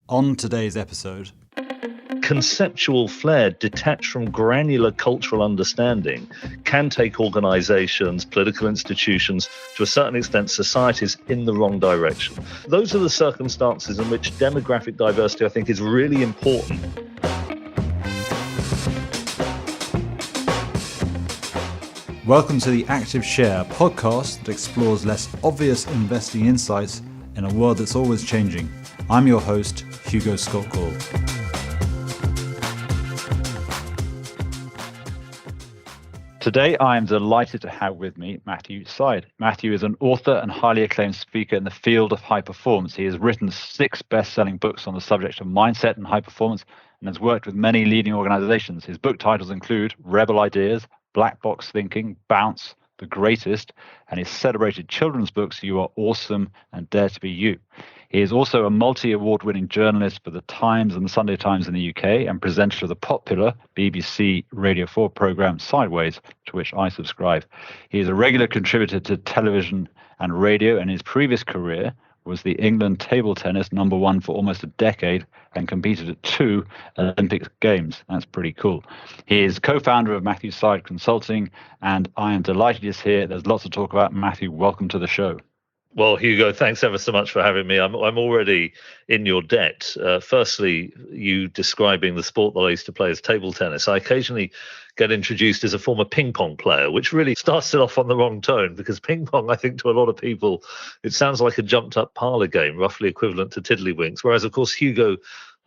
On today's episode, conceptual flair detached from granular cultural understanding can take organizations, political institutions, to a certain extent societies, in the wrong direction. Those are the circumstances in which demographic diversity, I think, is really important. welcome to the Active Share podcast that explores less obvious investing insights in a world that's always changing. I'm your host, Hugo Scott-Call. Today, I am delighted to have with me Matthew Syed. Matthew is an author and highly acclaimed speaker in the field of high performance. He has written 6 best-selling books on the subject of mindset and high performance and has worked with many leading organizations. His book titles include Rebel Ideas, Black Box Thinking, Bounce, The Greatest, and his celebrated children's books, You Are Awesome and Dare to Be You. He is also a multi-award-winning journalist for The Times and The Sunday Times in the UK and presenter of the popular BBC Radio 4 programme Sideways, to which I subscribe. He is a regular contributor to television and radio, and his previous career was the England table tennis #1 for almost a decade and competed at 2 Olympic Games. That's pretty cool. He is co-founder of Matthew Syed Consulting, and I am delighted he's here. There's lots to talk about. Matthew, welcome to the show. Well, Hugo, thanks ever so much for having me. I'm already in your debt. Firstly, you describing the sport that I used to play as table tennis. I occasionally get introduced as a former ping pong player, which really starts it off on the wrong tone, because ping pong, I think, to a lot of people, it sounds like a jumped up parlour game, roughly equivalent to tiddlywinks. Whereas, of course, Hugo,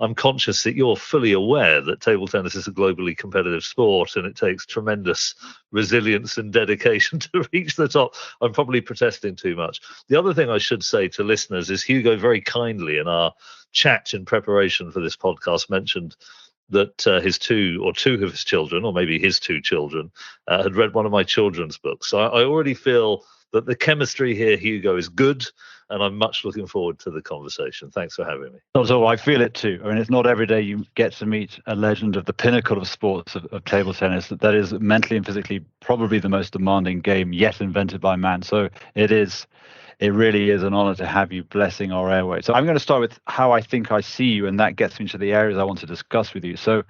I'm conscious that you're fully aware that table tennis is a globally competitive sport and it takes tremendous resilience and dedication to reach the top. I'm probably protesting too much. The other thing I should say to listeners is Hugo very kindly in our chat in preparation for this podcast mentioned that two of his children, or maybe his 2 children, had read one of my children's books. So I already feel that the chemistry here, Hugo, is good, and I'm much looking forward to the conversation. Thanks for having me. Not at all. I feel it too. I mean, it's not every day you get to meet a legend of the pinnacle of sports, of table tennis, that is mentally and physically probably the most demanding game yet invented by man. So it really is an honor to have you blessing our airways. So I'm going to start with how I think I see you, and that gets me to the areas I want to discuss with you. So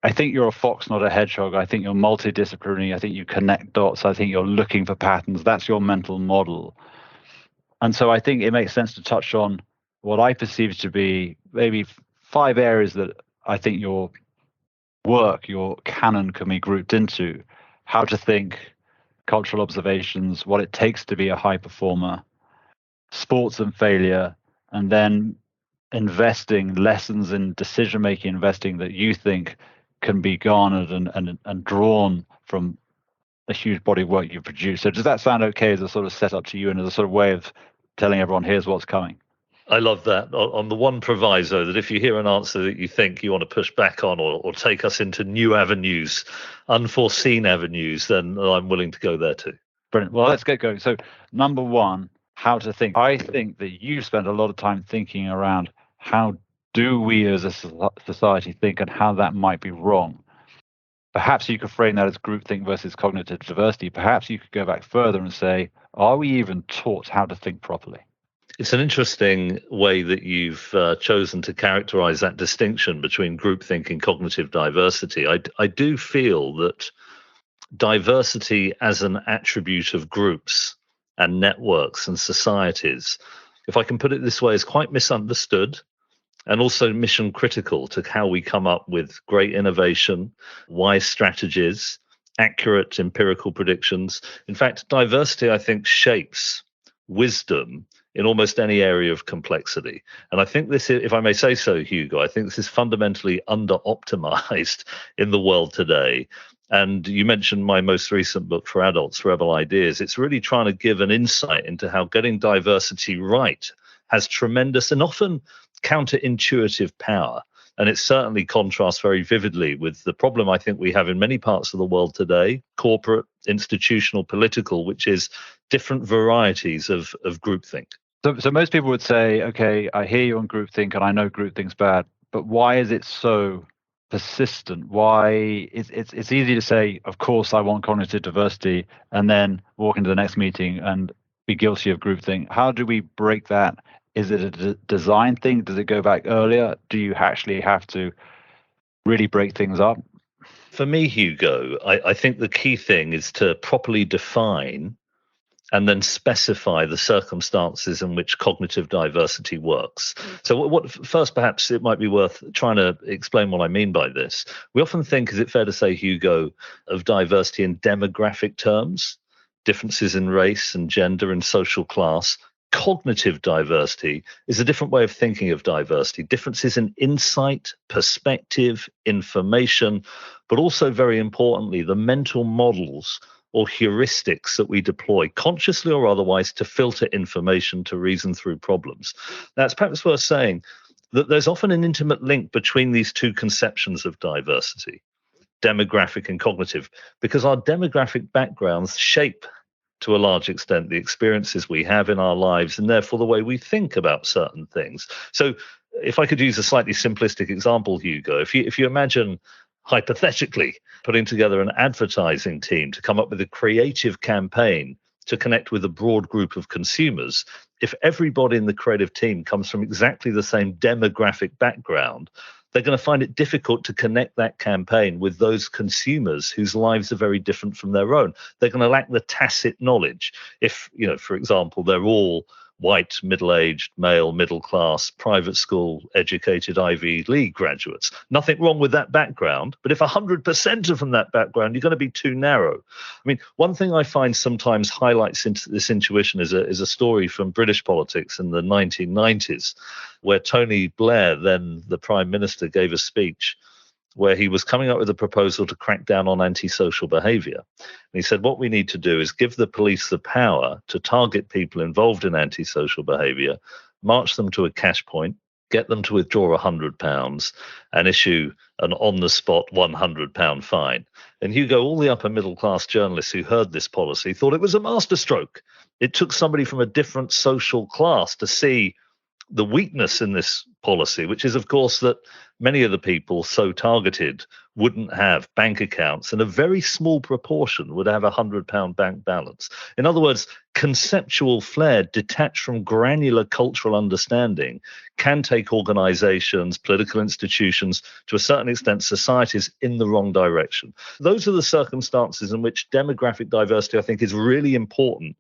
I think you're a fox, not a hedgehog. I think you're multidisciplinary. I think you connect dots. I think you're looking for patterns. That's your mental model. And so I think it makes sense to touch on what I perceive to be maybe 5 areas that I think your work, your canon, can be grouped into: how to think, cultural observations, what it takes to be a high performer, sports and failure, and then investing, lessons in decision-making investing that you think can be garnered and drawn from a huge body of work you've produced. So does that sound okay as a sort of setup to you and as a sort of way of telling everyone, here's what's coming? I love that. On the one proviso that if you hear an answer that you think you want to push back on or take us into new avenues, unforeseen avenues, then I'm willing to go there too. Brilliant. Well, let's get going. So number 1, how to think. I think that you spent a lot of time thinking around how do we as a society think and how that might be wrong. Perhaps you could frame that as groupthink versus cognitive diversity. Perhaps you could go back further and say, are we even taught how to think properly? It's an interesting way that you've chosen to characterize that distinction between groupthink and cognitive diversity. I do feel that diversity as an attribute of groups and networks and societies, if I can put it this way, is quite misunderstood and also mission critical to how we come up with great innovation, wise strategies, accurate empirical predictions. In fact, diversity, I think, shapes wisdom in almost any area of complexity. And I think this is, if I may say so, Hugo, I think this is fundamentally under-optimized in the world today. And you mentioned my most recent book for adults, Rebel Ideas. It's really trying to give an insight into how getting diversity right has tremendous and often counterintuitive power. And it certainly contrasts very vividly with the problem I think we have in many parts of the world today, corporate, institutional, political, which is different varieties of groupthink. So most people would say, okay, I hear you on groupthink and I know groupthink's bad, but why is it so persistent? Why it's easy to say, of course, I want cognitive diversity, and then walk into the next meeting and be guilty of groupthink. How do we break that Is it a design thing? Does it go back earlier? Do you actually have to really break things up? For me, Hugo, I think the key thing is to properly define and then specify the circumstances in which cognitive diversity works. So, first, perhaps it might be worth trying to explain what I mean by this. We often think, is it fair to say, Hugo, of diversity in demographic terms, differences in race and gender and social class. Cognitive diversity is a different way of thinking of diversity, differences in insight, perspective, information, but also, very importantly, the mental models or heuristics that we deploy, consciously or otherwise, to filter information, to reason through problems. Now, it's perhaps worth saying that there's often an intimate link between these two conceptions of diversity, demographic and cognitive, because our demographic backgrounds shape, to a large extent, the experiences we have in our lives and therefore the way we think about certain things. So if I could use a slightly simplistic example, Hugo, if you imagine hypothetically putting together an advertising team to come up with a creative campaign to connect with a broad group of consumers, if everybody in the creative team comes from exactly the same demographic background, they're going to find it difficult to connect that campaign with those consumers whose lives are very different from their own. They're going to lack the tacit knowledge. If, for example, they're all white, middle-aged, male, middle-class, private school educated Ivy League graduates. Nothing wrong with that background, but if 100% are from that background, you're going to be too narrow. I mean, one thing I find sometimes highlights into this intuition is a story from British politics in the 1990s, where Tony Blair, then the Prime Minister, gave a speech where he was coming up with a proposal to crack down on antisocial behavior. And he said, what we need to do is give the police the power to target people involved in antisocial behavior, march them to a cash point, get them to withdraw £100 and issue an on-the-spot £100 fine. And Hugo, all the upper middle-class journalists who heard this policy thought it was a masterstroke. It took somebody from a different social class to see the weakness in this policy, which is, of course, that many of the people so targeted wouldn't have bank accounts, and a very small proportion would have a £100 bank balance. In other words, conceptual flair detached from granular cultural understanding can take organizations, political institutions, to a certain extent, societies, in the wrong direction. Those are the circumstances in which demographic diversity, I think, is really important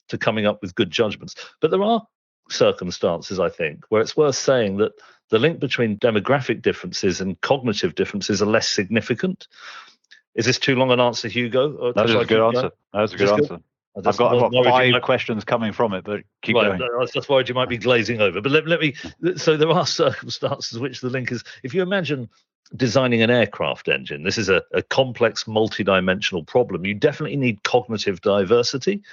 to coming up with good judgments. But there are circumstances, I think, where it's worth saying that the link between demographic differences and cognitive differences are less significant. Is this too long an answer, Hugo? That was a good answer. That was a good answer. I've got 5 questions coming from it, but keep going. I was just worried you might be glazing over. But let me. So there are circumstances in which the link is. If you imagine designing an aircraft engine, this is a complex, multidimensional problem. You definitely need cognitive diversity.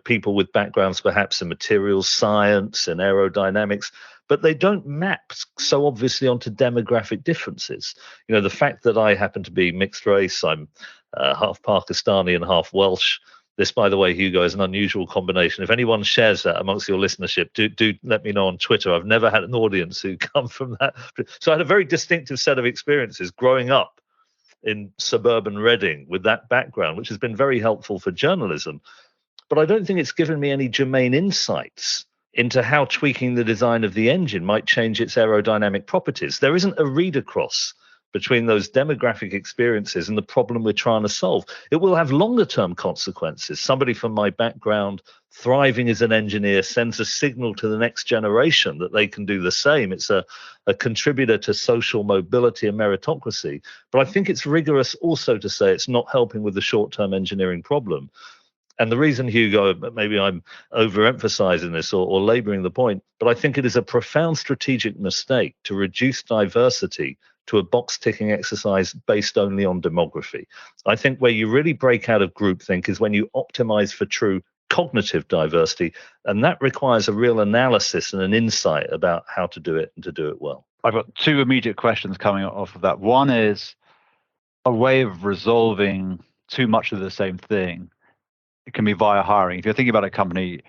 People with backgrounds perhaps in materials science and aerodynamics, but they don't map so obviously onto demographic differences. The fact that I happen to be mixed race, I'm half Pakistani and half Welsh. This, by the way, Hugo, is an unusual combination. If anyone shares that amongst your listenership, do let me know on Twitter. I've never had an audience who come from that. So I had a very distinctive set of experiences growing up in suburban Reading with that background, which has been very helpful for journalism. But I don't think it's given me any germane insights into how tweaking the design of the engine might change its aerodynamic properties. There isn't a read across between those demographic experiences and the problem we're trying to solve. It will have longer term consequences. Somebody from my background thriving as an engineer sends a signal to the next generation that they can do the same. It's a contributor to social mobility and meritocracy. But I think it's rigorous also to say it's not helping with the short term engineering problem. And the reason, Hugo, maybe I'm overemphasizing this or laboring the point, but I think it is a profound strategic mistake to reduce diversity to a box-ticking exercise based only on demography. I think where you really break out of groupthink is when you optimize for true cognitive diversity, and that requires a real analysis and an insight about how to do it and to do it well. I've got 2 immediate questions coming off of that. One is a way of resolving too much of the same thing. It can be via hiring. If you're thinking about a company,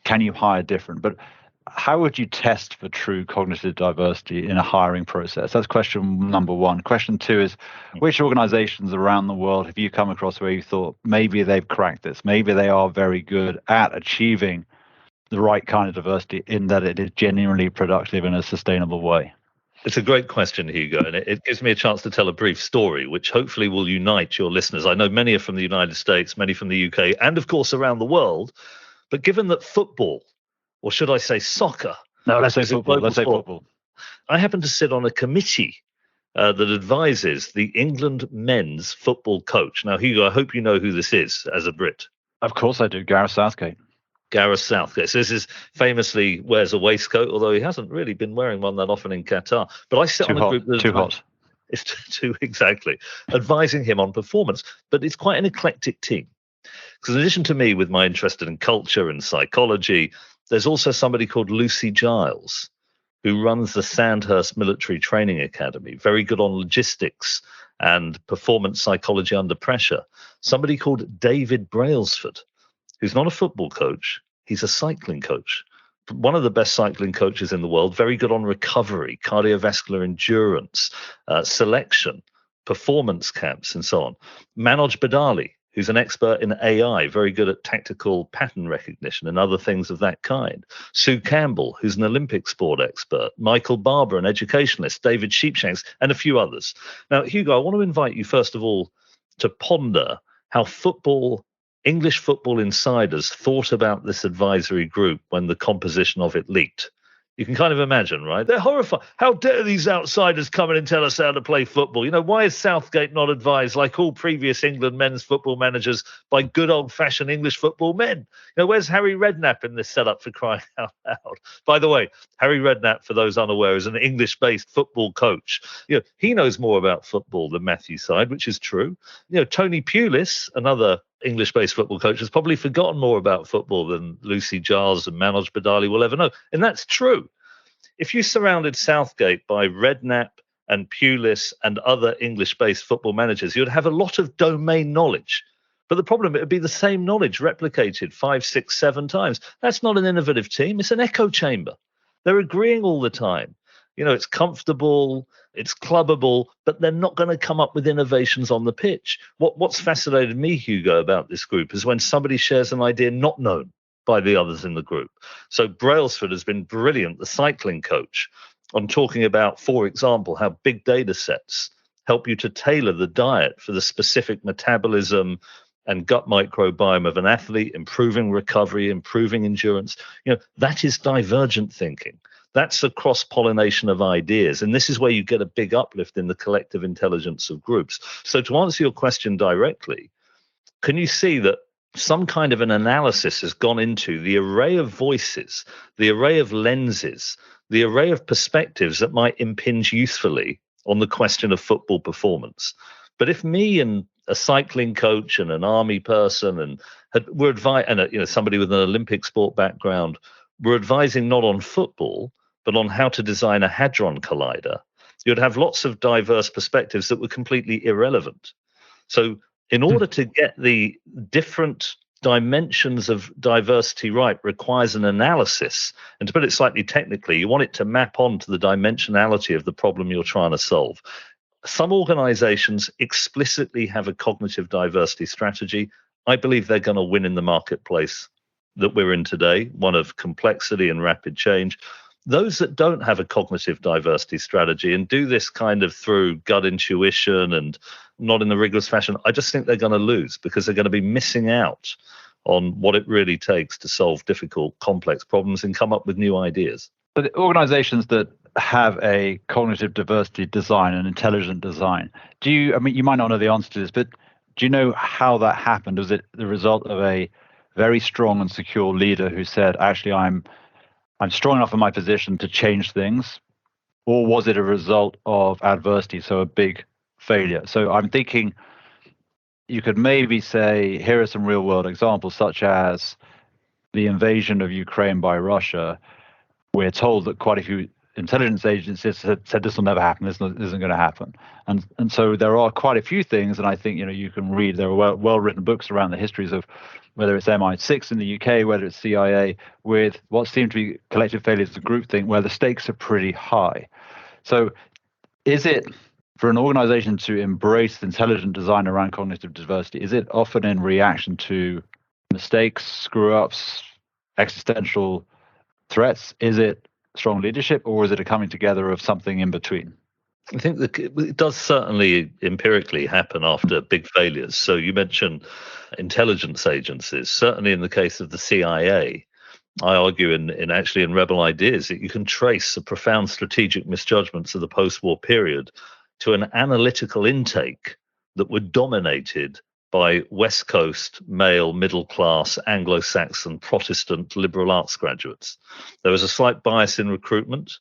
can you hire different? But how would you test for true cognitive diversity in a hiring process? That's question number 1. Question 2 is, which organizations around the world have you come across where you thought maybe they've cracked this? Maybe they are very good at achieving the right kind of diversity in that it is genuinely productive in a sustainable way? It's a great question, Hugo, and it gives me a chance to tell a brief story, which hopefully will unite your listeners. I know many are from the United States, many from the UK, and of course around the world. But given that football, or should I say soccer, No, let's say is a football. global Let's say sport, football. I happen to sit on a committee that advises the England men's football coach. Now, Hugo, I hope you know who this is as a Brit. Of course I do. Gareth Southgate. Gareth Southgate. So this is famously wears a waistcoat, although he hasn't really been wearing one that often in Qatar. But I sit Too on a hot. group that Too hot. It's too exactly advising him on performance. But it's quite an eclectic team. Because in addition to me, with my interest in culture and psychology, there's also somebody called Lucy Giles, who runs the Sandhurst Military Training Academy, very good on logistics and performance psychology under pressure. Somebody called David Brailsford, who's not a football coach, he's a cycling coach. One of the best cycling coaches in the world, very good on recovery, cardiovascular endurance, selection, performance camps, and so on. Manoj Badali, who's an expert in AI, very good at tactical pattern recognition and other things of that kind. Sue Campbell, who's an Olympic sport expert. Michael Barber, an educationalist. David Sheepshanks, and a few others. Now, Hugo, I want to invite you, first of all, to ponder how English football insiders thought about this advisory group when the composition of it leaked. You can kind of imagine, right? They're horrified. How dare these outsiders come in and tell us how to play football? You know, why is Southgate not advised, like all previous England men's football managers, by good old-fashioned English football men? You know, where's Harry Redknapp in this setup, for crying out loud? By the way, Harry Redknapp, for those unaware, is an English-based football coach. You know, he knows more about football than Matthew Syed, which is true. You know, Tony Pulis, another English-based football coach, has probably forgotten more about football than Lucy Giles and Manoj Badali will ever know. And that's true. If you surrounded Southgate by Redknapp and Pulis and other English-based football managers, you'd have a lot of domain knowledge. But the problem, it would be the same knowledge replicated 5, 6, 7 times. That's not an innovative team. It's an echo chamber. They're agreeing all the time. You know, it's comfortable, it's clubbable, but they're not going to come up with innovations on the pitch. What's fascinated me, Hugo, about this group is when somebody shares an idea not known by the others in the group. So Brailsford has been brilliant, the cycling coach, on talking about, for example, how big data sets help you to tailor the diet for the specific metabolism and gut microbiome of an athlete, improving recovery, improving endurance. You know, that is divergent thinking. That's a cross-pollination of ideas. And this is where you get a big uplift in the collective intelligence of groups. So to answer your question directly, can you see that some kind of an analysis has gone into the array of voices, the array of lenses, the array of perspectives that might impinge usefully on the question of football performance? But if me and a cycling coach and an army person and somebody with an Olympic sport background were advising not on football, but on how to design a hadron collider, you'd have lots of diverse perspectives that were completely irrelevant. So in order to get the different dimensions of diversity right requires an analysis. And to put it slightly technically, you want it to map onto the dimensionality of the problem you're trying to solve. Some organizations explicitly have a cognitive diversity strategy. I believe they're going to win in the marketplace that we're in today, one of complexity and rapid change. Those that don't have a cognitive diversity strategy and do this kind of through gut intuition and not in the rigorous fashion, I just think they're going to lose because they're going to be missing out on what it really takes to solve difficult, complex problems and come up with new ideas. But the organizations that have a cognitive diversity design, an intelligent design, you might not know the answer to this, but do you know how that happened? Was it the result of a very strong and secure leader who said, actually, I'm strong enough in my position to change things? Or was it a result of adversity, so a big failure? So I'm thinking you could maybe say, here are some real world examples, such as the invasion of Ukraine by Russia. We're told that quite a few intelligence agencies said this will never happen, this isn't going to happen. And so there are quite a few things, and I think, you can read, there are well-written books around the histories of whether it's MI6 in the UK, whether it's CIA, with what seem to be collective failures of groupthink, where the stakes are pretty high. So is it, for an organization to embrace intelligent design around cognitive diversity, is it often in reaction to mistakes, screw-ups, existential threats? Is it strong leadership, or is it a coming together of something in between? I think that it does certainly empirically happen after big failures. So you mentioned intelligence agencies. Certainly in the case of the CIA, I argue in Rebel Ideas that you can trace the profound strategic misjudgments of the post-war period to an analytical intake that were dominated by West Coast, male, middle-class, Anglo-Saxon, Protestant liberal arts graduates. There was a slight bias in recruitment,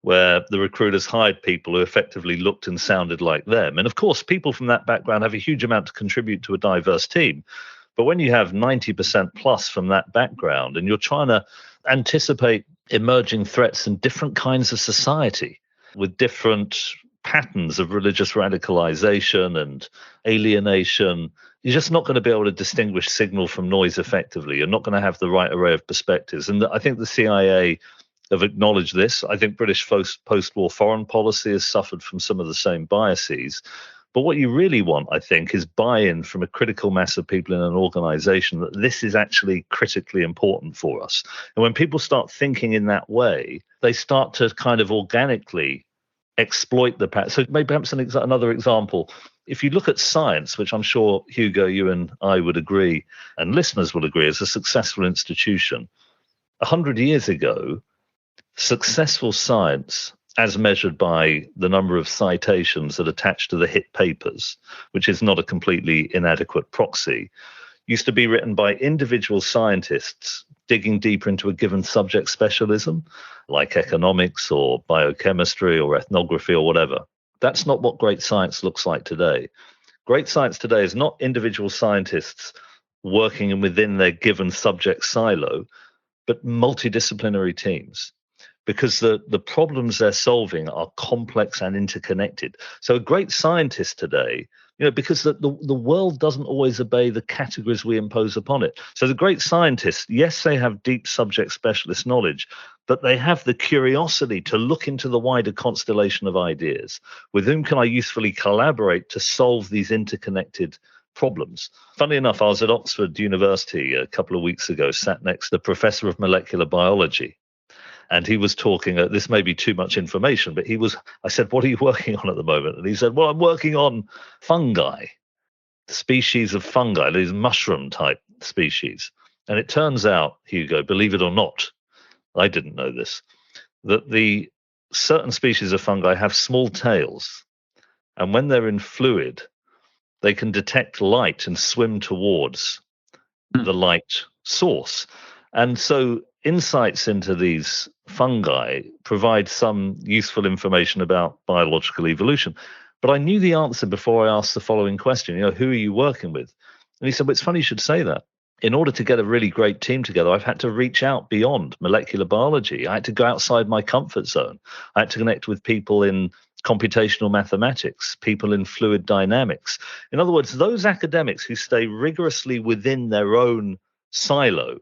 where the recruiters hired people who effectively looked and sounded like them. And of course, people from that background have a huge amount to contribute to a diverse team. But when you have 90% plus from that background and you're trying to anticipate emerging threats in different kinds of society with different patterns of religious radicalization and alienation, you're just not going to be able to distinguish signal from noise effectively. You're not going to have the right array of perspectives. And I think the CIA have acknowledged this. I think British post-war foreign policy has suffered from some of the same biases. But what you really want, I think, is buy-in from a critical mass of people in an organization that this is actually critically important for us. And when people start thinking in that way, they start to kind of organically exploit the pattern. So maybe perhaps another example. If you look at science, which I'm sure, Hugo, you and I would agree, and listeners will agree, is a successful institution. 100 years ago, successful science, as measured by the number of citations that attach to the hit papers, which is not a completely inadequate proxy, used to be written by individual scientists digging deeper into a given subject specialism, like economics or biochemistry or ethnography or whatever. That's not what great science looks like today. Great science today is not individual scientists working within their given subject silo, but multidisciplinary teams, because the problems they're solving are complex and interconnected. So a great scientist today, because the world doesn't always obey the categories we impose upon it. So the great scientists, yes, they have deep subject specialist knowledge, but they have the curiosity to look into the wider constellation of ideas. With whom can I usefully collaborate to solve these interconnected problems? Funnily enough, I was at Oxford University a couple of weeks ago, sat next to the professor of molecular biology. And he was talking, this may be too much information, but I said, what are you working on at the moment? And he said, well, I'm working on fungi, species of fungi, these mushroom type species. And it turns out, Hugo, believe it or not, I didn't know this, that the certain species of fungi have small tails. And when they're in fluid, they can detect light and swim towards the light source. And so insights into these fungi provide some useful information about biological evolution. But I knew the answer before I asked the following question, who are you working with? And he said, well, it's funny you should say that. In order to get a really great team together, I've had to reach out beyond molecular biology. I had to go outside my comfort zone. I had to connect with people in computational mathematics, people in fluid dynamics. In other words, those academics who stay rigorously within their own silo,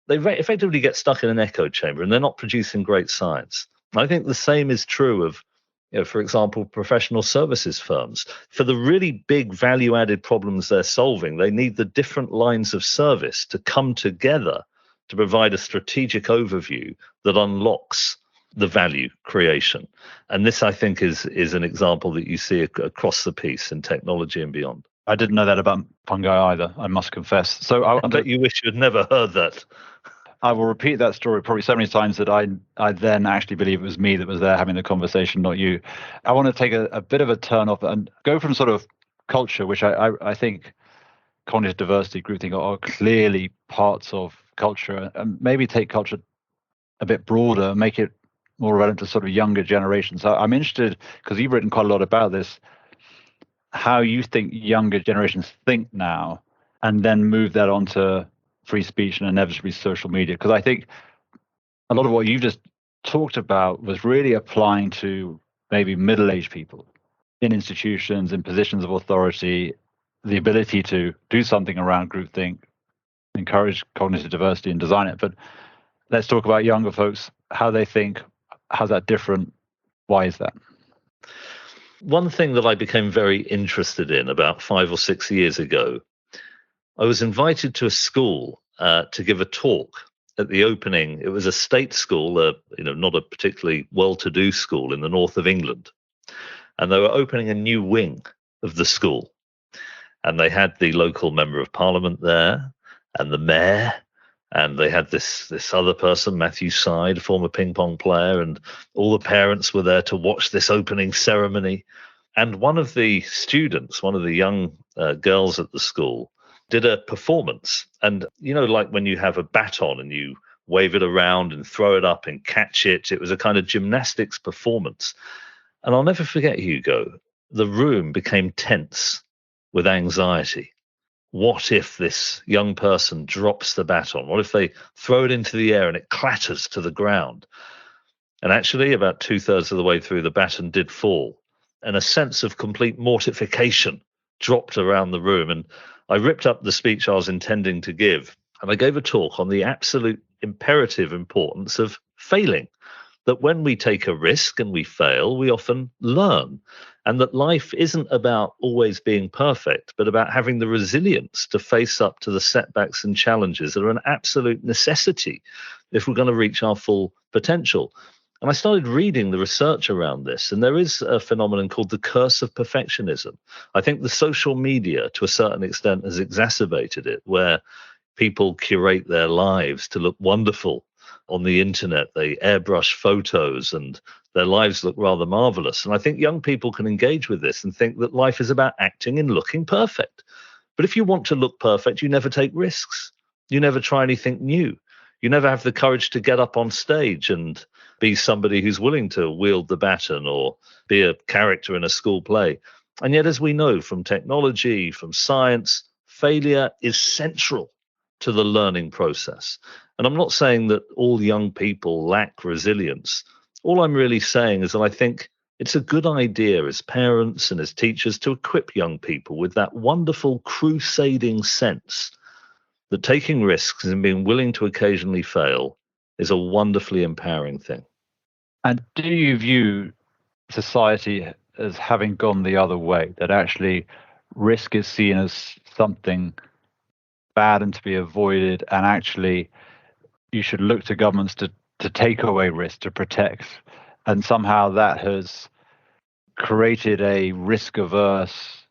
they effectively get stuck in an echo chamber and they're not producing great science. I think the same is true of, for example, professional services firms. For the really big value-added problems they're solving, they need the different lines of service to come together to provide a strategic overview that unlocks the value creation. And this, I think, is an example that you see across the piece in technology and beyond. I didn't know that about fungi either, I must confess. So I bet you wish you'd never heard that. I will repeat that story probably so many times that I then actually believe it was me that was there having the conversation, not you. I want to take a bit of a turn off and go from sort of culture, which I think cognitive diversity, groupthink are clearly parts of culture, and maybe take culture a bit broader and make it more relevant to sort of younger generations. So I'm interested, because you've written quite a lot about this, how you think younger generations think now, and then move that onto free speech and inevitably social media. Because I think a lot of what you've just talked about was really applying to maybe middle-aged people in institutions, in positions of authority, the ability to do something around groupthink, encourage cognitive diversity and design it. But let's talk about younger folks, how they think. How's that different? Why is that? One thing that I became very interested in about 5 or 6 years ago, I was invited to a school to give a talk at the opening. It was a state school, not a particularly well-to-do school in the north of England, and they were opening a new wing of the school. And they had the local member of parliament there and the mayor, and they had this other person, Matthew Syed, former ping pong player, and all the parents were there to watch this opening ceremony. And one of the students, one of the young girls at the school, did a performance. And, like when you have a baton and you wave it around and throw it up and catch it, it was a kind of gymnastics performance. And I'll never forget, Hugo, the room became tense with anxiety. What if this young person drops the baton? What if they throw it into the air and it clatters to the ground? And actually, about 2/3 of the way through, the baton did fall, and a sense of complete mortification dropped around the room. And I ripped up the speech I was intending to give, and I gave a talk on the absolute imperative importance of failing. That when we take a risk and we fail, we often learn. And that life isn't about always being perfect, but about having the resilience to face up to the setbacks and challenges that are an absolute necessity if we're going to reach our full potential. And I started reading the research around this, and there is a phenomenon called the curse of perfectionism. I think the social media, to a certain extent, has exacerbated it, where people curate their lives to look wonderful on the internet. They airbrush photos and their lives look rather marvelous. And I think young people can engage with this and think that life is about acting and looking perfect. But if you want to look perfect, you never take risks. You never try anything new. You never have the courage to get up on stage and be somebody who's willing to wield the baton or be a character in a school play. And yet, as we know from technology, from science, failure is central to the learning process. And I'm not saying that all young people lack resilience. All I'm really saying is that I think it's a good idea as parents and as teachers to equip young people with that wonderful crusading sense that taking risks and being willing to occasionally fail is a wonderfully empowering thing. And do you view society as having gone the other way, that actually risk is seen as something bad and to be avoided, and actually you should look to governments to take away risk, to protect, and somehow that has created a risk-averse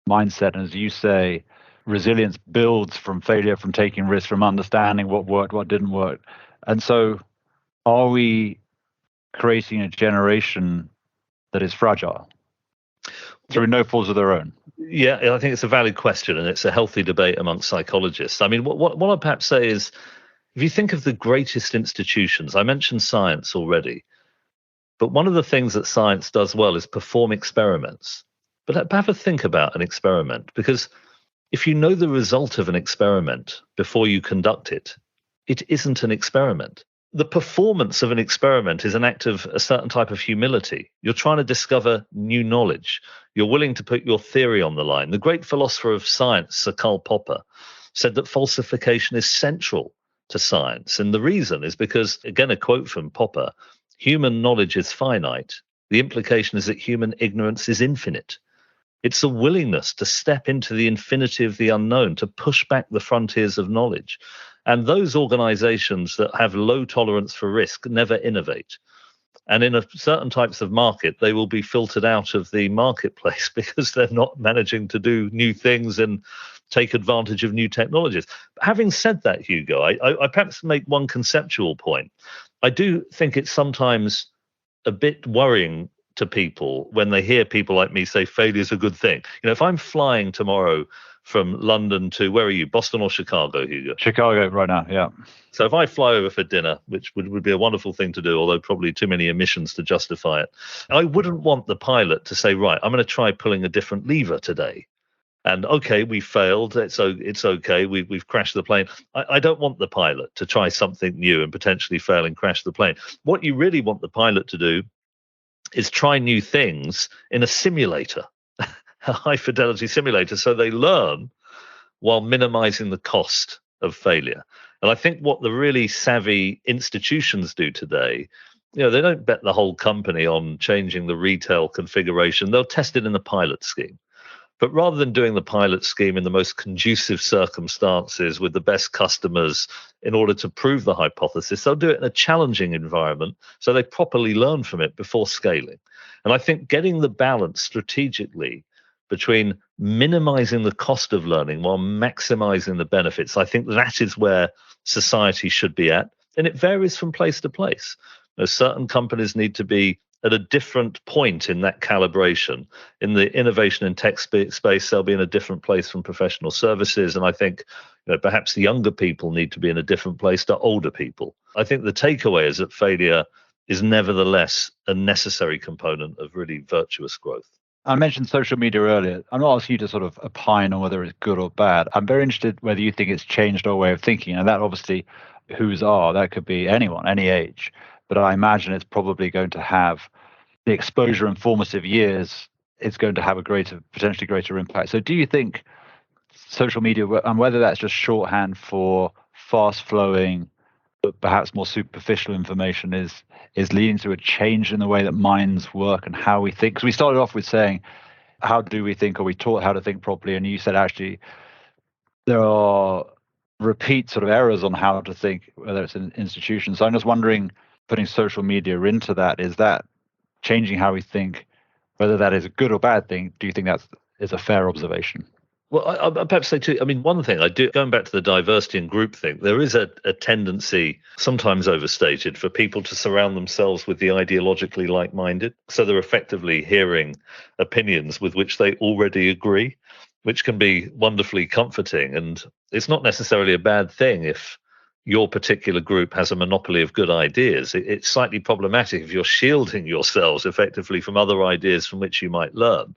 mindset? And as you say, resilience builds from failure, from taking risks, from understanding what worked, what didn't work. And so are we creating a generation that is fragile through no fault of their own? Yeah, I think it's a valid question, and it's a healthy debate amongst psychologists. I mean, what I'd perhaps say is, if you think of the greatest institutions, I mentioned science already, but one of the things that science does well is perform experiments. But have a think about an experiment, because if you know the result of an experiment before you conduct it, it isn't an experiment. The performance of an experiment is an act of a certain type of humility. You're trying to discover new knowledge. You're willing to put your theory on the line. The great philosopher of science, Sir Karl Popper, said that falsification is central to science. And the reason is because, again, a quote from Popper, human knowledge is finite. The implication is that human ignorance is infinite. It's a willingness to step into the infinity of the unknown, to push back the frontiers of knowledge. And those organizations that have low tolerance for risk never innovate. And in certain types of market, they will be filtered out of the marketplace because they're not managing to do new things and take advantage of new technologies. But having said that, Hugo, I perhaps make one conceptual point. I do think it's sometimes a bit worrying to people when they hear people like me say failure is a good thing. If I'm flying tomorrow from London to, where are you, Boston or Chicago, Hugo? Chicago right now, yeah. So if I fly over for dinner, which would be a wonderful thing to do, although probably too many emissions to justify it, I wouldn't want the pilot to say, right, I'm going to try pulling a different lever today. And okay, we failed. It's okay. We've crashed the plane. I don't want the pilot to try something new and potentially fail and crash the plane. What you really want the pilot to do is try new things in a simulator, a high fidelity simulator, so they learn while minimizing the cost of failure. And I think what the really savvy institutions do today, they don't bet the whole company on changing the retail configuration. They'll test it in the pilot scheme. But rather than doing the pilot scheme in the most conducive circumstances with the best customers in order to prove the hypothesis, they'll do it in a challenging environment so they properly learn from it before scaling. And I think getting the balance strategically between minimizing the cost of learning while maximizing the benefits, I think that is where society should be at. And it varies from place to place. Certain companies need to be at a different point in that calibration. In the innovation and tech space, they'll be in a different place from professional services. And I think perhaps the younger people need to be in a different place to older people. I think the takeaway is that failure is nevertheless a necessary component of really virtuous growth. I mentioned social media earlier. I'm not asking you to sort of opine on whether it's good or bad. I'm very interested whether you think it's changed our way of thinking. And that obviously, that could be anyone, any age. But I imagine it's probably going to have the exposure in formative years. It's going to have a potentially greater impact. So do you think social media, and whether that's just shorthand for fast flowing, but perhaps more superficial information, is leading to a change in the way that minds work and how we think? Because we started off with saying, how do we think? Are we taught how to think properly? And you said actually there are repeat sort of errors on how to think, whether it's in institutions. So I'm just wondering, putting social media into that, is that changing how we think? Whether that is a good or bad thing, do you think that is a fair observation? Well, I perhaps say too, one thing I do, going back to the diversity and groupthink, there is a tendency, sometimes overstated, for people to surround themselves with the ideologically like-minded. So they're effectively hearing opinions with which they already agree, which can be wonderfully comforting. And it's not necessarily a bad thing if your particular group has a monopoly of good ideas. It's slightly problematic if you're shielding yourselves effectively from other ideas from which you might learn,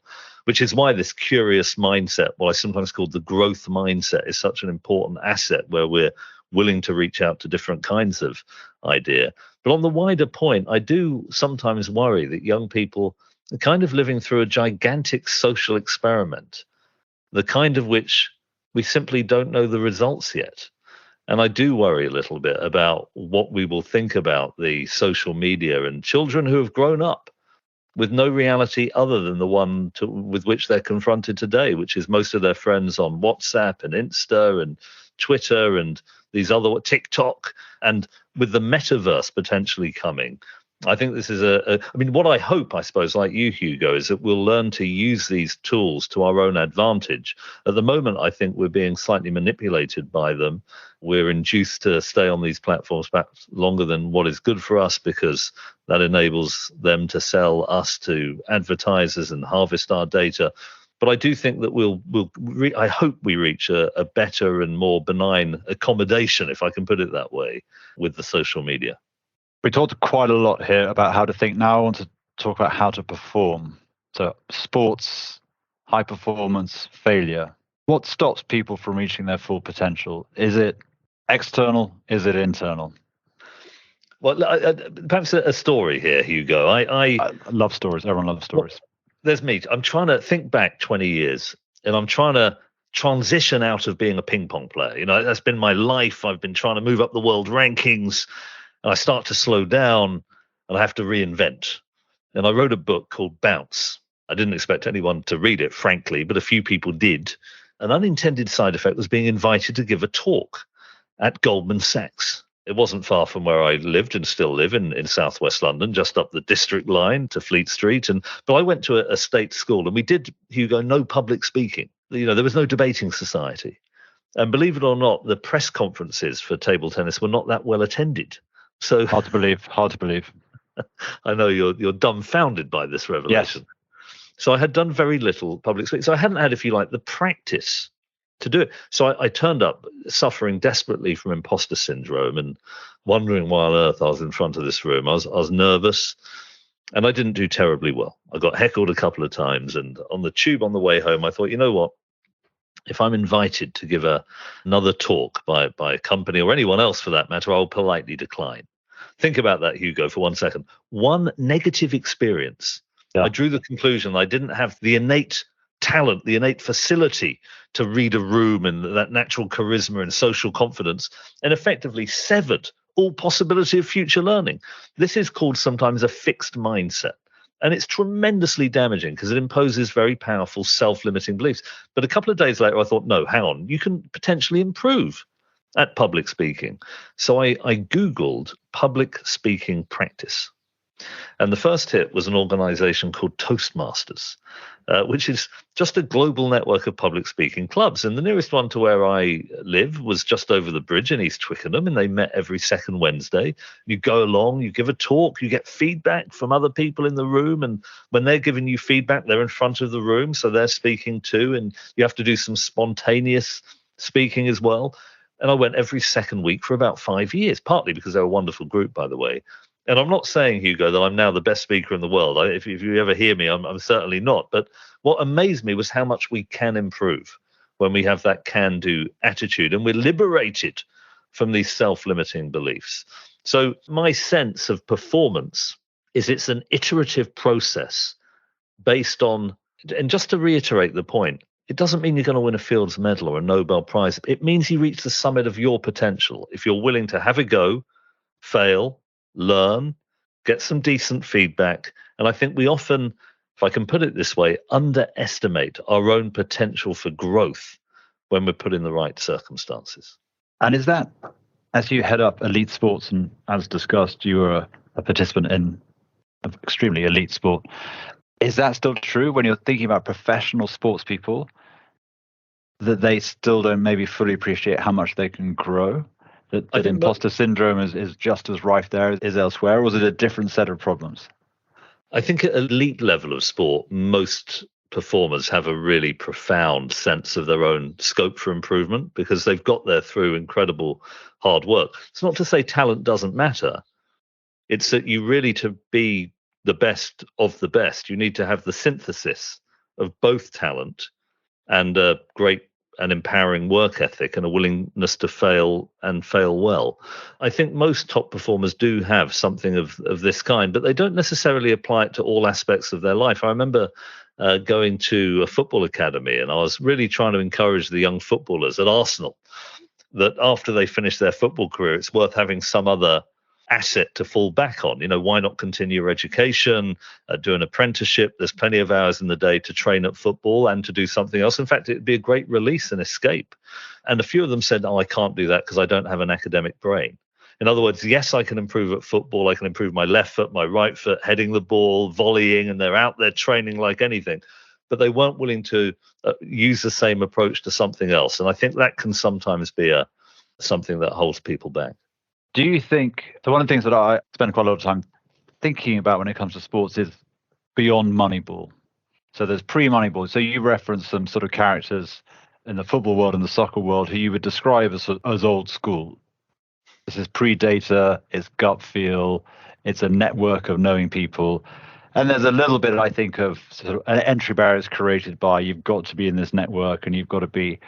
which is why this curious mindset, what I sometimes call the growth mindset, is such an important asset, where we're willing to reach out to different kinds of idea. But on the wider point, I do sometimes worry that young people are kind of living through a gigantic social experiment, the kind of which we simply don't know the results yet. And I do worry a little bit about what we will think about the social media and children who have grown up with no reality other than the one with which they're confronted today, which is most of their friends on WhatsApp and Insta and Twitter and these other TikTok, and with the metaverse potentially coming. I think this is what I hope, I suppose, like you, Hugo, is that we'll learn to use these tools to our own advantage. At the moment, I think we're being slightly manipulated by them. We're induced to stay on these platforms perhaps longer than what is good for us, because that enables them to sell us to advertisers and harvest our data. But I do think that I hope we reach a better and more benign accommodation, if I can put it that way, with the social media. We talked quite a lot here about how to think. Now I want to talk about how to perform. So sports, high performance, failure. What stops people from reaching their full potential? Is it external? Is it internal? Well, perhaps a story here, Hugo. I love stories. Everyone loves stories. Well, there's me. I'm trying to think back 20 years, and I'm trying to transition out of being a ping pong player. That's been my life. I've been trying to move up the world rankings. And I start to slow down and I have to reinvent. And I wrote a book called Bounce. I didn't expect anyone to read it, frankly, but a few people did. An unintended side effect was being invited to give a talk at Goldman Sachs. It wasn't far from where I lived and still live in southwest London, just up the district line to Fleet Street. But I went to a state school, and we did, Hugo, no public speaking. There was no debating society. And believe it or not, the press conferences for table tennis were not that well attended. So hard to believe. I know you're dumbfounded by this revelation. Yes. So I had done very little public speaking. So I hadn't had, if you like, the practice to do it. So I turned up suffering desperately from imposter syndrome and wondering why on earth I was in front of this room. I was nervous, and I didn't do terribly well. I got heckled a couple of times, and on the tube on the way home, I thought, you know what? If I'm invited to give another talk by a company or anyone else for that matter, I'll politely decline. Think about that, Hugo, for 1 second. One negative experience. Yeah. I drew the conclusion I didn't have the innate talent, the innate facility to read a room, and that natural charisma and social confidence, and effectively severed all possibility of future learning. This is called sometimes a fixed mindset. And it's tremendously damaging because it imposes very powerful self-limiting beliefs. But a couple of days later, I thought, no, hang on, you can potentially improve at public speaking. So I Googled public speaking practice. And the first hit was an organization called Toastmasters, which is just a global network of public speaking clubs. And the nearest one to where I live was just over the bridge in East Twickenham, and they met every second Wednesday. You go along, you give a talk, you get feedback from other people in the room. And when they're giving you feedback, they're in front of the room, so they're speaking too. And you have to do some spontaneous speaking as well. And I went every second week for about 5 years, partly because they're a wonderful group, by the way. And I'm not saying, Hugo, that I'm now the best speaker in the world. If you ever hear me, I'm certainly not. But what amazed me was how much we can improve when we have that can-do attitude and we're liberated from these self-limiting beliefs. So my sense of performance is it's an iterative process based on, and just to reiterate the point, it doesn't mean you're going to win a Fields Medal or a Nobel Prize. It means you reach the summit of your potential. If you're willing to have a go, fail, learn, get some decent feedback. And I think we often, if I can put it this way, underestimate our own potential for growth when we're put in the right circumstances. And is that, as you head up elite sports, and as discussed, you were a participant in an extremely elite sport, is that still true when you're thinking about professional sports people, that they still don't maybe fully appreciate how much they can grow? That imposter syndrome is just as rife there as elsewhere, or is it a different set of problems? I think at elite level of sport, most performers have a really profound sense of their own scope for improvement because they've got there through incredible hard work. It's not to say talent doesn't matter. It's that you really, to be the best of the best, you need to have the synthesis of both talent and a great and empowering work ethic and a willingness to fail and fail well. I think most top performers do have something of this kind, but they don't necessarily apply it to all aspects of their life. I remember going to a football academy, and I was really trying to encourage the young footballers at Arsenal that after they finish their football career, it's worth having some other asset to fall back on. Why not continue your education, do an apprenticeship? There's plenty of hours in the day to train at football and to do something else. In fact, it'd be a great release and escape. And a few of them said, I can't do that because I don't have an academic brain. In other words, yes, I can improve at football. I can improve my left foot, my right foot, heading the ball, volleying, and they're out there training like anything. But they weren't willing to use the same approach to something else. And I think that can sometimes be something that holds people back. Do you think, so one of the things that I spend quite a lot of time thinking about when it comes to sports is beyond Moneyball. So there's pre-Moneyball. So you referenced some sort of characters in the football world and the soccer world who you would describe as old school. This is pre-data, it's gut feel, it's a network of knowing people. And there's a little bit, I think, of sort of an entry barriers created by you've got to be in this network and you've got to be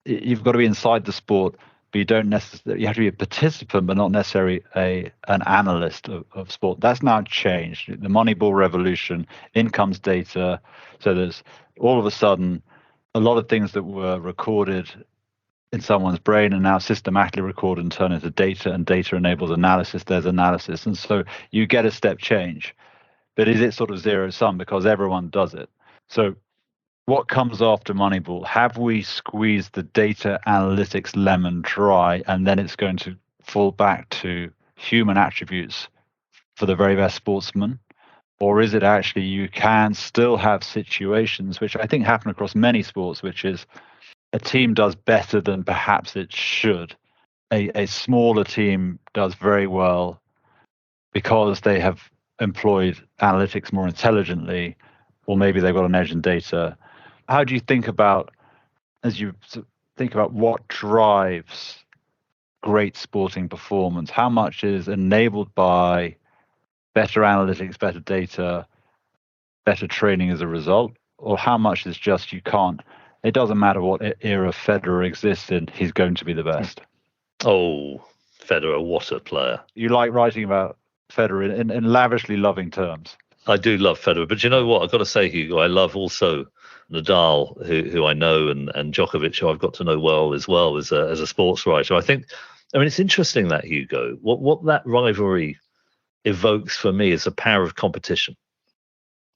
inside the sport. But you don't necessarily, you have to be a participant, but not necessarily an analyst of sport. That's now changed. The Moneyball revolution, in comes data. So there's all of a sudden a lot of things that were recorded in someone's brain are now systematically recorded and turned into data, and data enables analysis. There's analysis. And so you get a step change. But is it sort of zero sum because everyone does it? So what comes after Moneyball? Have we squeezed the data analytics lemon dry, and then it's going to fall back to human attributes for the very best sportsman? Or is it actually you can still have situations, which I think happen across many sports, which is a team does better than perhaps it should. A smaller team does very well because they have employed analytics more intelligently, or maybe they've got an edge in data. How do you think about, as you think about what drives great sporting performance, how much is enabled by better analytics, better data, better training as a result, or how much is just it doesn't matter what era Federer exists in, he's going to be the best? Oh, Federer, what a player. You like writing about Federer in lavishly loving terms. I do love Federer, but you know what? I've got to say, Hugo, I love also Nadal, who I know, and Djokovic, who I've got to know well as a sports writer. I mean, it's interesting that, Hugo, what that rivalry evokes for me is the power of competition.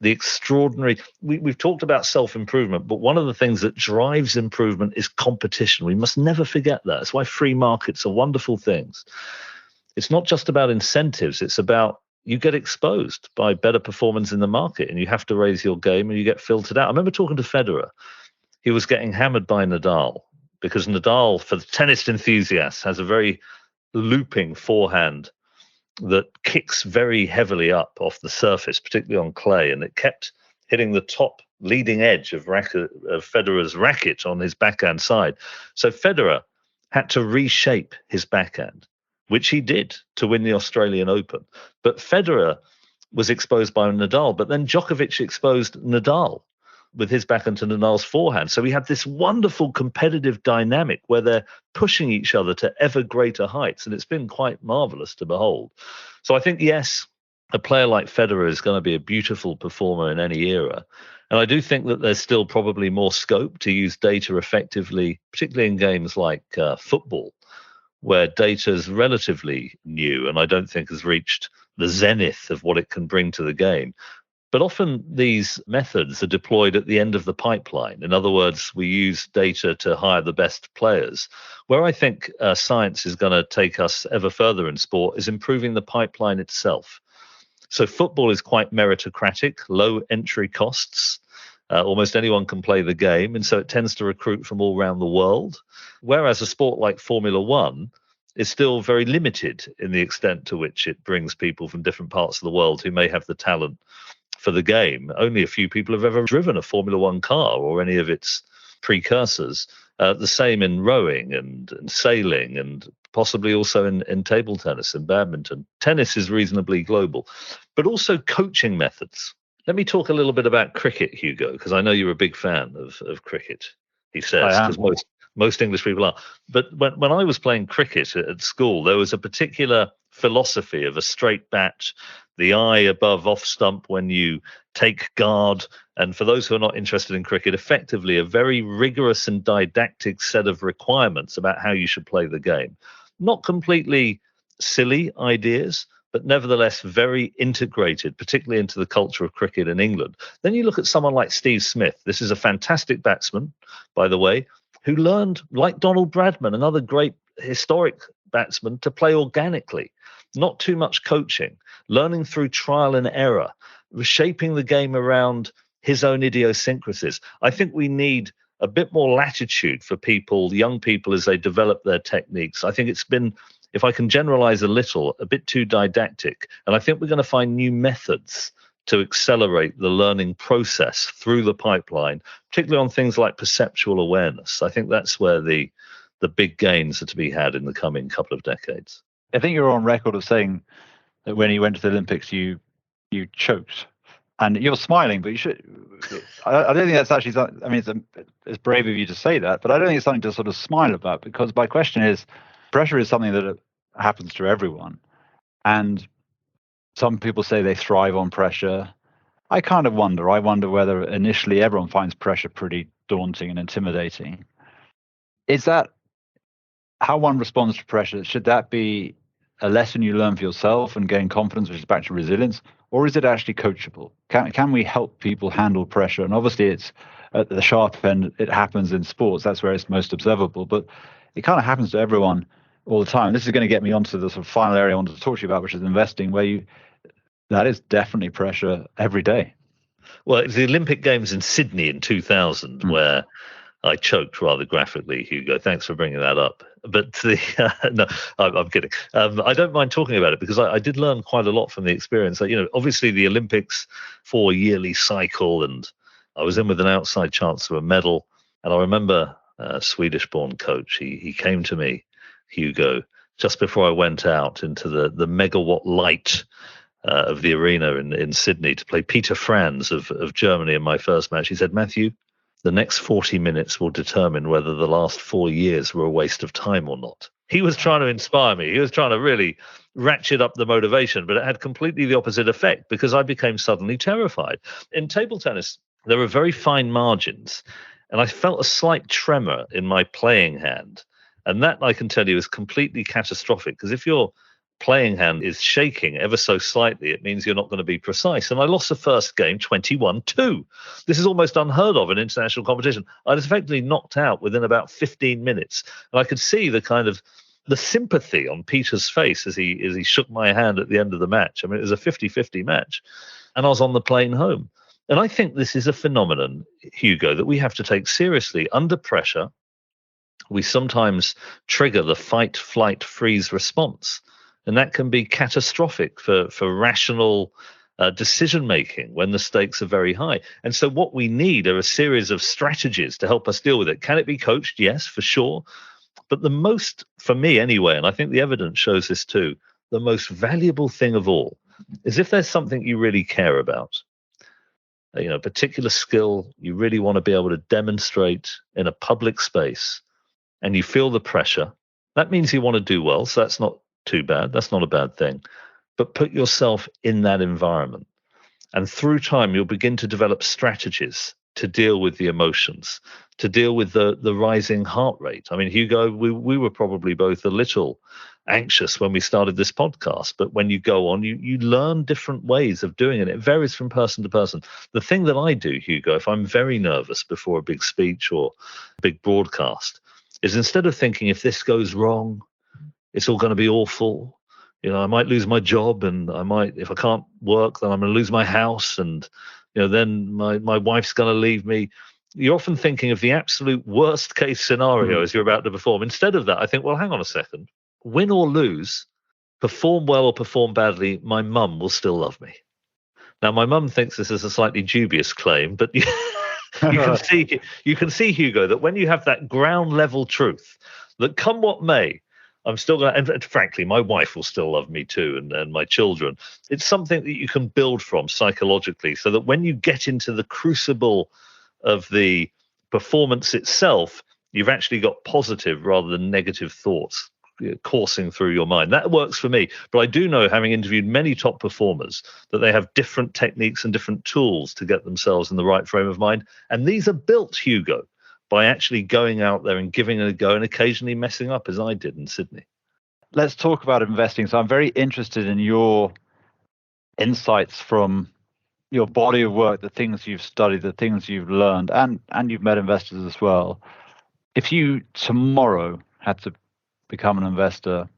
the extraordinary. We've talked about self-improvement, but one of the things that drives improvement is competition. We must never forget that. That's why free markets are wonderful things. It's not just about incentives. It's about you get exposed by better performance in the market and you have to raise your game and you get filtered out. I remember talking to Federer. He was getting hammered by Nadal because Nadal, for the tennis enthusiasts, has a very looping forehand that kicks very heavily up off the surface, particularly on clay, and it kept hitting the top leading edge of Federer's racket on his backhand side. So Federer had to reshape his backhand, which he did to win the Australian Open. But Federer was exposed by Nadal, but then Djokovic exposed Nadal with his backhand to Nadal's forehand. So we had this wonderful competitive dynamic where they're pushing each other to ever greater heights. And it's been quite marvelous to behold. So I think, yes, a player like Federer is going to be a beautiful performer in any era. And I do think that there's still probably more scope to use data effectively, particularly in games like football, where data is relatively new and I don't think has reached the zenith of what it can bring to the game. But often these methods are deployed at the end of the pipeline. In other words, we use data to hire the best players. Where I think science is going to take us ever further in sport is improving the pipeline itself. So football is quite meritocratic, low entry costs. Almost anyone can play the game, and so it tends to recruit from all around the world. Whereas a sport like Formula One is still very limited in the extent to which it brings people from different parts of the world who may have the talent for the game. Only a few people have ever driven a Formula One car or any of its precursors. The same in rowing and sailing and possibly also in table tennis and badminton. Tennis is reasonably global, but also coaching methods. Let me talk a little bit about cricket, Hugo, because I know you're a big fan of cricket, he says, because most English people are. But when I was playing cricket at school, there was a particular philosophy of a straight bat, the eye above off stump when you take guard. And for those who are not interested in cricket, effectively a very rigorous and didactic set of requirements about how you should play the game. Not completely silly ideas, but nevertheless very integrated, particularly into the culture of cricket in England. Then you look at someone like Steve Smith. This is a fantastic batsman, by the way, who learned, like Donald Bradman, another great historic batsman, to play organically, not too much coaching, learning through trial and error, reshaping the game around his own idiosyncrasies. I think we need a bit more latitude for people, young people, as they develop their techniques. I think it's been, if I can generalize a little, a bit too didactic. And I think we're going to find new methods to accelerate the learning process through the pipeline, particularly on things like perceptual awareness. I think that's where the big gains are to be had in the coming couple of decades. I think you're on record of saying that when you went to the Olympics, you choked. And you're smiling, but you should. I don't think that's actually. I mean, it's brave of you to say that, but I don't think it's something to sort of smile about, because my question is, pressure is something that happens to everyone, and some people say they thrive on pressure. I kind of wonder. I wonder whether initially everyone finds pressure pretty daunting and intimidating. Is that how one responds to pressure? Should that be a lesson you learn for yourself and gain confidence, which is back to resilience? Or is it actually coachable? Can we help people handle pressure? And obviously it's at the sharp end, it happens in sports. That's where it's most observable. But it kind of happens to everyone all the time. This is going to get me onto the sort of final area I wanted to talk to you about, which is investing, where that is definitely pressure every day. Well, it was the Olympic Games in Sydney in 2000 where I choked rather graphically, Hugo. Thanks for bringing that up. But no, I'm kidding. I don't mind talking about it because I did learn quite a lot from the experience. Obviously the Olympics, 4-yearly cycle, and I was in with an outside chance of a medal. And I remember a Swedish-born coach. He came to me, Hugo, just before I went out into the megawatt light of the arena in Sydney to play Peter Franz of Germany in my first match. He said, "Matthew, the next 40 minutes will determine whether the last 4 years were a waste of time or not." He was trying to inspire me. He was trying to really ratchet up the motivation, but it had completely the opposite effect because I became suddenly terrified. In table tennis, there are very fine margins, and I felt a slight tremor in my playing hand. And that, I can tell you, is completely catastrophic, because if you're playing hand is shaking ever so slightly, it means you're not going to be precise. And I lost the first game 21-2. This is almost unheard of in international competition. I was effectively knocked out within about 15 minutes. And I could see the sympathy on Peter's face as he shook my hand at the end of the match. I mean, it was a 50-50 match. And I was on the plane home. And I think this is a phenomenon, Hugo, that we have to take seriously. Under pressure, we sometimes trigger the fight, flight, freeze response. And that can be catastrophic for rational decision making when the stakes are very high. And so what we need are a series of strategies to help us deal with it. Can it be coached? Yes, for sure. But the most, for me anyway, and I think the evidence shows this too, the most valuable thing of all is if there's something you really care about, a particular skill you really want to be able to demonstrate in a public space, and you feel the pressure, that means you want to do well. So that's not too bad. That's not a bad thing. But put yourself in that environment. And through time, you'll begin to develop strategies to deal with the emotions, to deal with the rising heart rate. I mean, Hugo, we were probably both a little anxious when we started this podcast, but when you go on, you learn different ways of doing it. It varies from person to person. The thing that I do, Hugo, if I'm very nervous before a big speech or a big broadcast, is instead of thinking if this goes wrong, it's all going to be awful. I might lose my job, and if I can't work, then I'm going to lose my house, and then my wife's going to leave me. You're often thinking of the absolute worst case scenario as you're about to perform. Instead of that, I think, well, hang on a second. Win or lose, perform well or perform badly, my mum will still love me. Now, my mum thinks this is a slightly dubious claim, but you can see, Hugo, that when you have that ground level truth, that come what may, I'm still going to, and frankly, my wife will still love me too, and my children. It's something that you can build from psychologically, so that when you get into the crucible of the performance itself, you've actually got positive rather than negative thoughts coursing through your mind. That works for me. But I do know, having interviewed many top performers, that they have different techniques and different tools to get themselves in the right frame of mind. And these are built, Hugo, by actually going out there and giving it a go and occasionally messing up, as I did in Sydney. Let's talk about investing. So I'm very interested in your insights from your body of work, the things you've studied, the things you've learned, and you've met investors as well. If you tomorrow had to become an investor,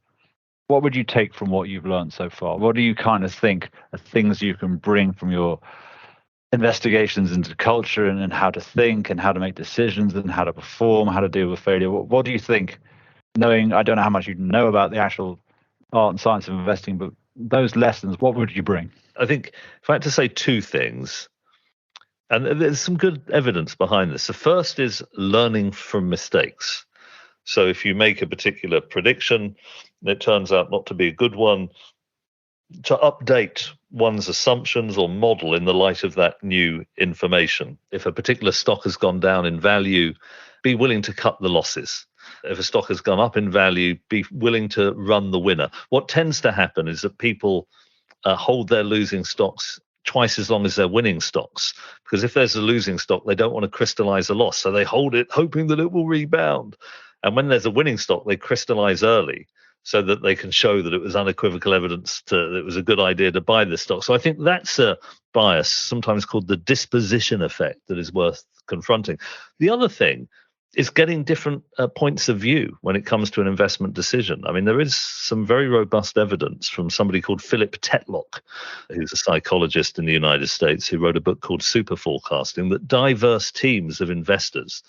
what would you take from what you've learned so far? What do you kind of think are things you can bring from your investigations into culture and how to think and how to make decisions and how to perform, how to deal with failure? What do you think, knowing, I don't know how much you know about the actual art and science of investing, but those lessons, what would you bring? I think if I had to say two things, and there's some good evidence behind this. The first is learning from mistakes. So if you make a particular prediction and it turns out not to be a good one, to update one's assumptions or model in the light of that new information. If a particular stock has gone down in value, be willing to cut the losses. If a stock has gone up in value, be willing to run the winner. What tends to happen is that people hold their losing stocks twice as long as their winning stocks, because if there's a losing stock, they don't want to crystallize a loss, so they hold it hoping that it will rebound. And when there's a winning stock, they crystallize early so that they can show that it was unequivocal evidence that it was a good idea to buy this stock. So I think that's a bias, sometimes called the disposition effect, that is worth confronting. The other thing is getting different points of view when it comes to an investment decision. I mean, there is some very robust evidence from somebody called Philip Tetlock, who's a psychologist in the United States, who wrote a book called Super Forecasting, that diverse teams of investors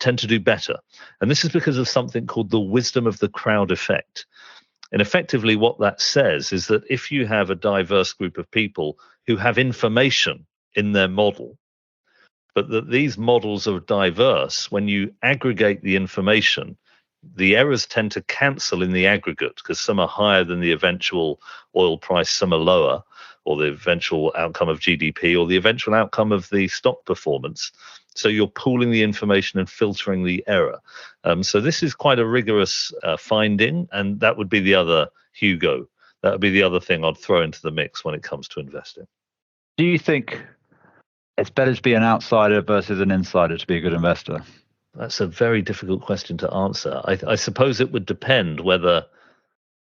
tend to do better. And this is because of something called the wisdom of the crowd effect. And effectively what that says is that if you have a diverse group of people who have information in their model, but that these models are diverse, when you aggregate the information, the errors tend to cancel in the aggregate, because some are higher than the eventual oil price, some are lower, or the eventual outcome of GDP, or the eventual outcome of the stock performance. So you're pooling the information and filtering the error. So this is quite a rigorous finding, and that would be the other, Hugo, that would be the other thing I'd throw into the mix when it comes to investing. Do you think it's better to be an outsider versus an insider to be a good investor? That's a very difficult question to answer. I suppose it would depend whether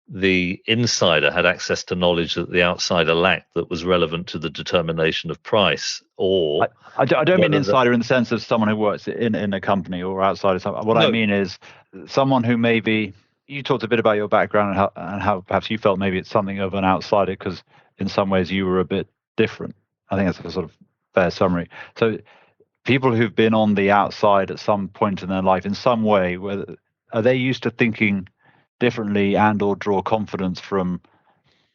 the insider had access to knowledge that the outsider lacked that was relevant to the determination of price, or I don't mean whether insider in the sense of someone who works in a company or outside of something. What I No. mean is someone who maybe, you talked a bit about your background and how perhaps you felt maybe it's something of an outsider because in some ways you were a bit different. I think that's a sort of fair summary. So people who've been on the outside at some point in their life in some way, are they used to thinking differently and or draw confidence from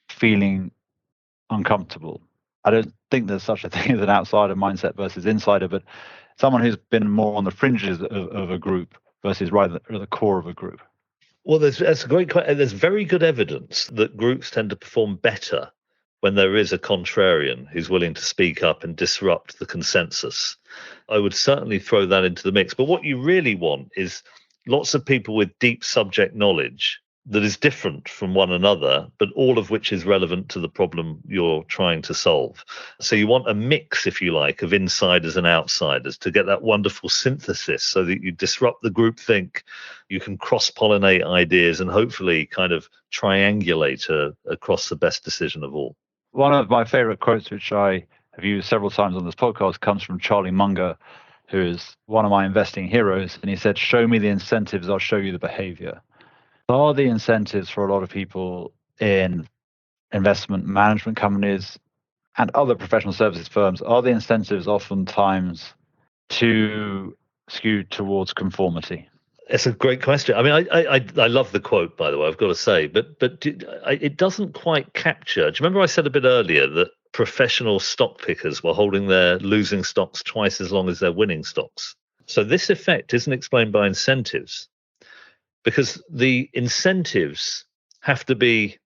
feeling uncomfortable? I don't think there's such a thing as an outsider mindset versus insider, but someone who's been more on the fringes of a group versus right at the core of a group. Well, that's a great question. There's very good evidence that groups tend to perform better when there is a contrarian who's willing to speak up and disrupt the consensus. I would certainly throw that into the mix. But what you really want is lots of people with deep subject knowledge that is different from one another, but all of which is relevant to the problem you're trying to solve. So you want a mix, if you like, of insiders and outsiders to get that wonderful synthesis so that you disrupt the groupthink, you can cross-pollinate ideas and hopefully kind of triangulate across the best decision of all. One of my favorite quotes, which I have used several times on this podcast, comes from Charlie Munger, who is one of my investing heroes. And he said, "Show me the incentives, I'll show you the behavior." Are the incentives for a lot of people in investment management companies and other professional services firms, are the incentives oftentimes too skewed towards conformity? It's a great question. I mean, I love the quote, by the way, I've got to say, but it doesn't quite capture. Do you remember I said a bit earlier that professional stock pickers were holding their losing stocks twice as long as their winning stocks? So this effect isn't explained by incentives, because the incentives have to be,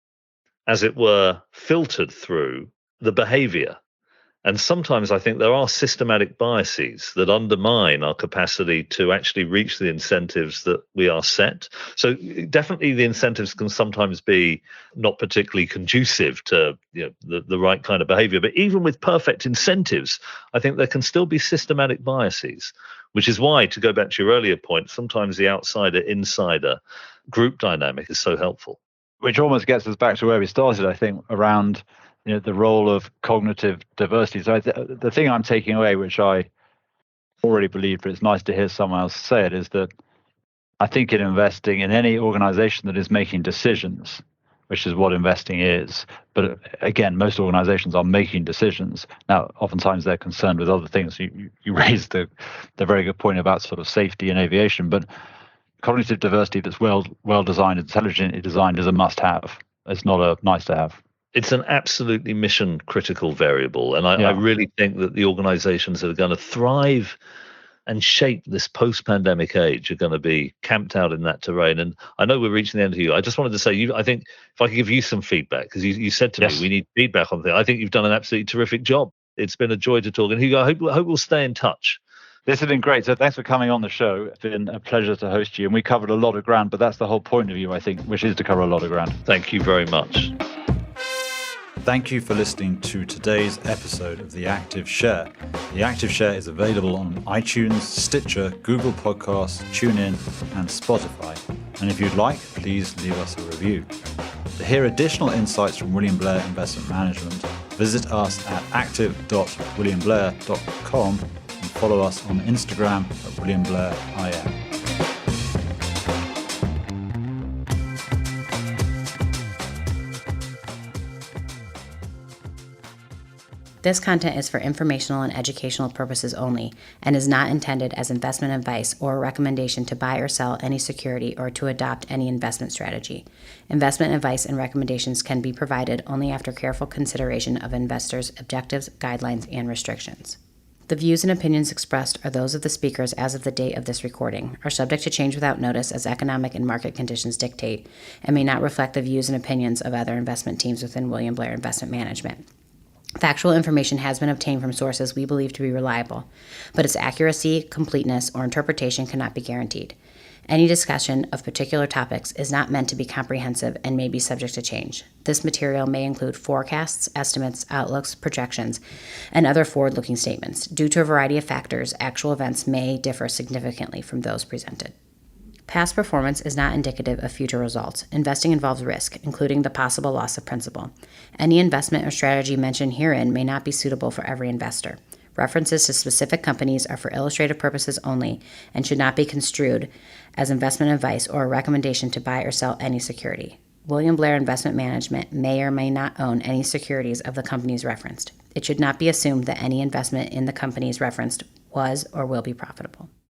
as it were, filtered through the behavior. And sometimes I think there are systematic biases that undermine our capacity to actually reach the incentives that we are set. So definitely the incentives can sometimes be not particularly conducive to the right kind of behavior. But even with perfect incentives, I think there can still be systematic biases, which is why, to go back to your earlier point, sometimes the outsider-insider group dynamic is so helpful. Which almost gets us back to where we started, I think, around the role of cognitive diversity. So the thing I'm taking away, which I already believed, but it's nice to hear someone else say it, is that I think in investing, in any organization that is making decisions, which is what investing is, but again, most organizations are making decisions. Now, oftentimes they're concerned with other things. You raised the very good point about sort of safety in aviation, but cognitive diversity that's well designed, intelligently designed is a must-have. It's not a nice-to-have. It's an absolutely mission critical variable. And I really think that the organizations that are going to thrive and shape this post-pandemic age are going to be camped out in that terrain. And I know we're reaching the end of you. I just wanted to say, I think if I could give you some feedback, because you said to me, we need feedback on things. I think you've done an absolutely terrific job. It's been a joy to talk. And Hugo, I hope we'll stay in touch. This has been great. So thanks for coming on the show. It's been a pleasure to host you. And we covered a lot of ground, but that's the whole point of you, I think, which is to cover a lot of ground. Thank you very much. Thank you for listening to today's episode of The Active Share. The Active Share is available on iTunes, Stitcher, Google Podcasts, TuneIn, and Spotify. And if you'd like, please leave us a review. To hear additional insights from William Blair Investment Management, visit us at active.williamblair.com and follow us on Instagram at WilliamBlairIM. This content is for informational and educational purposes only and is not intended as investment advice or a recommendation to buy or sell any security or to adopt any investment strategy. Investment advice and recommendations can be provided only after careful consideration of investors' objectives, guidelines, and restrictions. The views and opinions expressed are those of the speakers as of the date of this recording, are subject to change without notice as economic and market conditions dictate, and may not reflect the views and opinions of other investment teams within William Blair Investment Management. Factual information has been obtained from sources we believe to be reliable, but its accuracy, completeness, or interpretation cannot be guaranteed. Any discussion of particular topics is not meant to be comprehensive and may be subject to change. This material may include forecasts, estimates, outlooks, projections, and other forward-looking statements. Due to a variety of factors, actual events may differ significantly from those presented. Past performance is not indicative of future results. Investing involves risk, including the possible loss of principal. Any investment or strategy mentioned herein may not be suitable for every investor. References to specific companies are for illustrative purposes only and should not be construed as investment advice or a recommendation to buy or sell any security. William Blair Investment Management may or may not own any securities of the companies referenced. It should not be assumed that any investment in the companies referenced was or will be profitable.